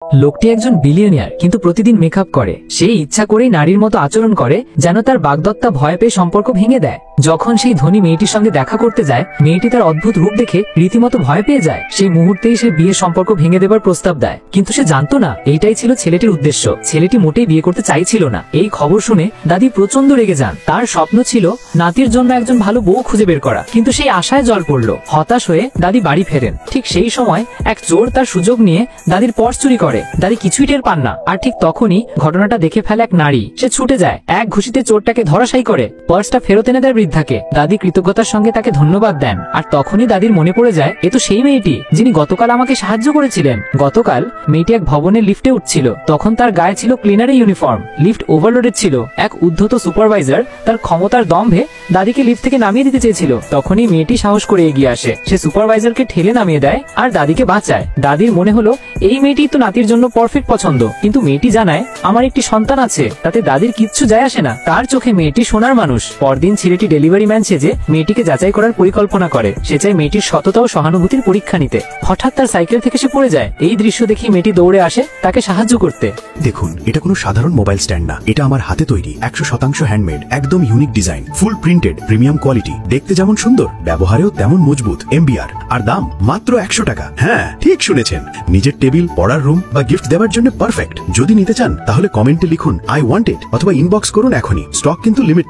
লোকটি একজন বিলিয়নিয়ার, কিন্তু প্রতিদিন মেকআপ করে। সেই ইচ্ছা করেই নারীর মতো আচরণ করে, যেন তার বাগদত্তা ভয় পেয়ে সম্পর্ক ভেঙে দেয়। যখন সেই ধনী মেয়েটির সঙ্গে দেখা করতে যায়, মেয়েটি তার অদ্ভুত রূপ দেখে রীতিমতো ভয় পেয়ে যায়। সেই মুহূর্তেই সে বিয়ের সম্পর্ক ভেঙে দেবার প্রস্তাব দেয়, কিন্তু সে জানতো না এইটাই ছিল ছেলেটির উদ্দেশ্য। ছেলেটি মোটেই বিয়ে করতে চাইছিল না। এই খবর শুনে দাদি প্রচন্ড রেগে যান। তার স্বপ্ন ছিল নাতির জন্য একজন ভালো বউ খুঁজে বের করা, কিন্তু সেই আশায় জল পড়লো। হতাশ হয়ে দাদি বাড়ি ফেরেন। ঠিক সেই সময় এক চোর তার সুযোগ নিয়ে দাদির পার্স চুরি করে। দাদি কিছুই টের পান না। আর ঠিক তখনই ঘটনাটা দেখে ফেলে এক নারী। সে ছুটে যায়, এক ঘুষিতে চোরটাকে ধরাশায়ী করে পার্সটা ফেরত এনে দেয় বৃদ্ধাকে। দাদি কৃতজ্ঞতার সঙ্গে তাকে ধন্যবাদ দেন। আর তখনই দাদির মনে পড়ে যায়, এ তো সেই মেয়েটি যিনি গতকাল আমাকে সাহায্য করেছিলেন। গতকাল মেয়েটি এক ভবনের লিফটে উঠছিল। তখন তার গায়ে ছিল ক্লিনারের ইউনিফর্ম। লিফট ওভারলোডেড ছিল। এক উদ্ধত সুপারভাইজার তার ক্ষমতার দম্ভে দাদিকে লিফট থেকে নামিয়ে দিতে চেয়েছিল। তখনই মেয়েটি সাহস করে এগিয়ে আসে। সে সুপারভাইজারকে ঠেলে নামিয়ে দেয় আর দাদিকে বাঁচায়। দাদির মনে হলো এই মেয়েটি তো নাতির জন্য পারফেক্ট পছন্দ, কিন্তু মেয়েটি জানায় আমার একটি সন্তান আছে, তাতে দাদির কিচ্ছু যায় আসে না। তার চোখে মেয়েটি সোনার মানুষ। পরদিন ছেলেটি ডেলিভারি ম্যান সেজে মেয়েটিকে যাচাই করার পরিকল্পনা করে। সে চায় মেয়েটির সততা ও সহানুভূতির পরীক্ষা নিতে। হঠাৎ তার সাইকেল থেকে সে পড়ে যায়। এই দৃশ্য দেখে মেয়েটি দৌড়ে আসে তাকে সাহায্য করতে। দেখুন, এটা কোনো সাধারণ মোবাইল স্ট্যান্ড না, এটা আমার হাতে তৈরি 100% হ্যান্ডমেড, একদম ইউনিক ডিজাইন, ফুল প্রিন্টেড, প্রিমিয়াম কোয়ালিটি, দেখতে যেমন সুন্দর ব্যবহারেও তেমন মজবুত। এমবিআর আর দাম মাত্র 100 টাকা। হ্যাঁ, ঠিক শুনেছেন, নিজের টেবিল, পড়ার রুম বা গিফট দেওয়ার জন্য পারফেক্ট। যদি নিতে চান তাহলে কমেন্টে লিখুন আই ওয়ান্ট ইট অথবা ইনবক্স করুন এখনই। স্টক কিন্তু লিমিট।